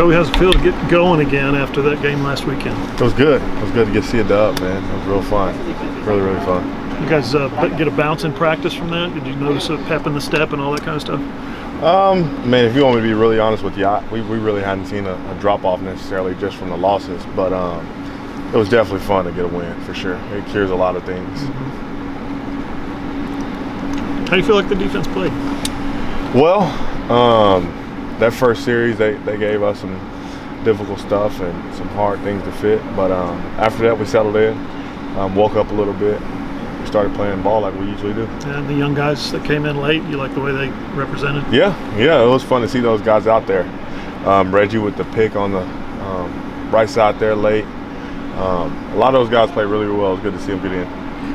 Kobie, how's it feel to get going again after that game last weekend? It was good. It was good to see a dub, man. It was real fun. Really, really fun. You guys get a bounce in practice from that? Did you notice a pep in the step and all that kind of stuff? Man, if you want me to be really honest with you, we really hadn't seen a drop-off necessarily just from the losses, but it was definitely fun to get a win, for sure. It cures a lot of things. How do you feel like the defense played? Well, that first series, they gave us some difficult stuff and some hard things to fit, but after that we settled in, woke up a little bit. We started playing ball like we usually do. And the young guys that came in late, you like the way they represented? Yeah, it was fun to see those guys out there. Reggie with the pick on the right side there late. A lot of those guys played really well. It was good to see them get in.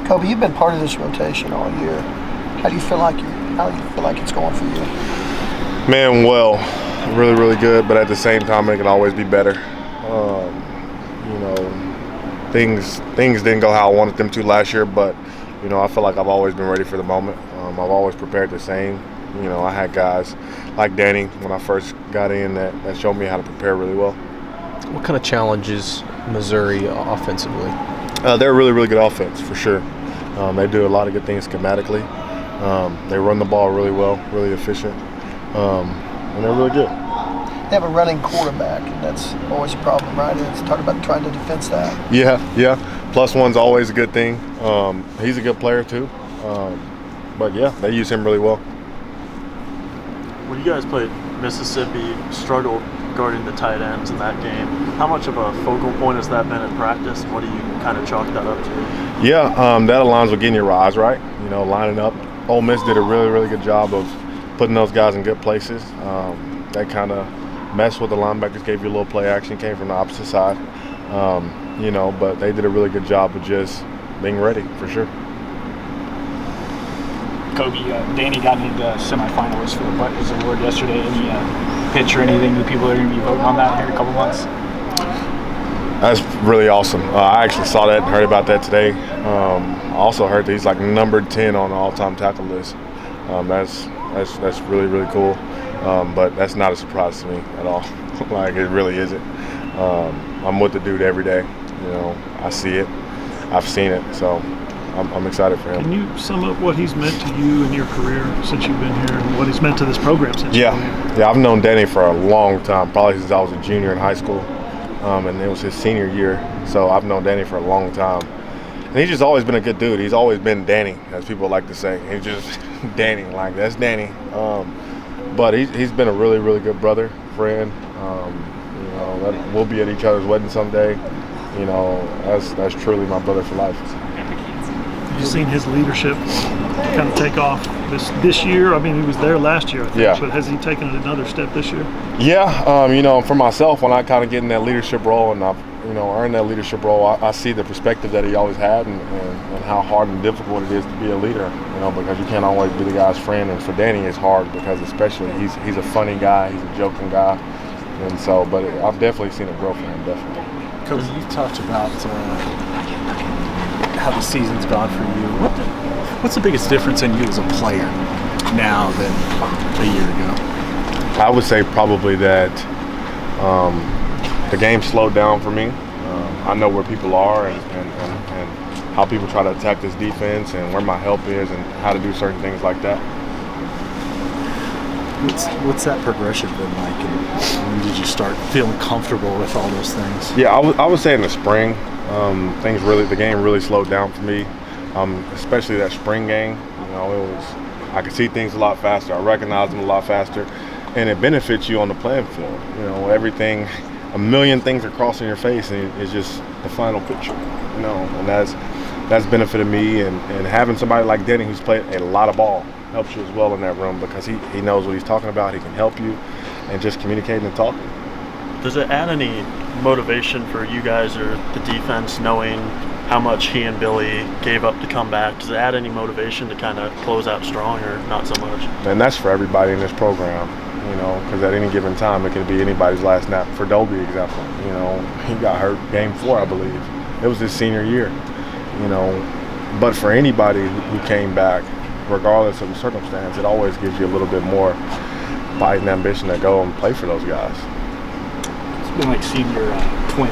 Kobie, you've been part of this rotation all year. How do you feel like it's going for you? Man, well, really, really good, but at the same time, it can always be better. Things didn't go how I wanted them to last year, but I feel like I've always been ready for the moment. I've always prepared the same. I had guys like Danny when I first got in that showed me how to prepare really well. What kind of challenges Missouri offensively? They're a really, really good offense, for sure. They do a lot of good things schematically. They run the ball really well, really efficient, and they're really good. They have a running quarterback, and that's always a problem, right? It's talk about trying to defense that. Yeah. +1's always a good thing. He's a good player too. But yeah, they use him really well. When you guys played Mississippi, struggled guarding the tight ends in that game, how much of a focal point has that been in practice? What do you kind of chalk that up to? Yeah, that aligns with getting your eyes right, lining up. Ole Miss did a really, really good job of putting those guys in good places. That kind of messed with the linebackers, gave you a little play action, came from the opposite side. But they did a really good job of just being ready, for sure. Kobie, Danny got into the semifinalists for the Buttons Award yesterday. Any pitch or anything that people are going to be voting on that here in a couple months? That's really awesome. I actually saw that and heard about that today. I also heard that he's like number 10 on the all-time tackle list. That's really, really cool. But that's not a surprise to me at all. Like, it really isn't. I'm with the dude every day. I see it. I've seen it. So I'm excited for him. Can you sum up what he's meant to you in your career since you've been here, and what he's meant to this program since you've been here? Yeah, I've known Danny for a long time, probably since I was a junior in high school. And it was his senior year. So I've known Danny for a long time. And he's just always been a good dude. He's always been Danny, as people like to say. He's just Danny, like, that's Danny. But he's been a really, really good brother, friend. We'll be at each other's wedding someday. That's truly my brother for life. You've seen his leadership kind of take off this year. I mean, he was there last year, I think, yeah. But has he taken another step this year? Yeah, for myself, when I kind of get in that leadership role and I've earned that leadership role, I see the perspective that he always had and how hard and difficult it is to be a leader, because you can't always be the guy's friend. And for Danny, it's hard because especially he's a funny guy, he's a joking guy. And so, but I've definitely seen it grow for him, definitely. Kobie, you talked about how the season's gone for you. What's the biggest difference in you as a player now than a year ago? I would say probably that the game slowed down for me. I know where people are and how people try to attack this defense and where my help is and how to do certain things like that. What's that progression been like? And when did you start feeling comfortable with all those things? Yeah, I would say in the spring, the game really slowed down for me, especially that spring game. I could see things a lot faster. I recognized them a lot faster, and it benefits you on the playing field. Everything, a million things are crossing your face, and it's just the final picture. And that's benefited me, and having somebody like Denny who's played a lot of ball helps you as well in that room because he knows what he's talking about. He can help you, and just communicating and talking. Does it add any motivation for you guys or the defense knowing how much he and Billy gave up to come back? Does it add any motivation to kind of close out strong, or not so much? And that's for everybody in this program, because at any given time it can be anybody's last snap. For Kobie, example, he got hurt game 4, I believe. It was his senior year, But for anybody who came back, regardless of the circumstance, it always gives you a little bit more fight and ambition to go and play for those guys. been like seeing your twin?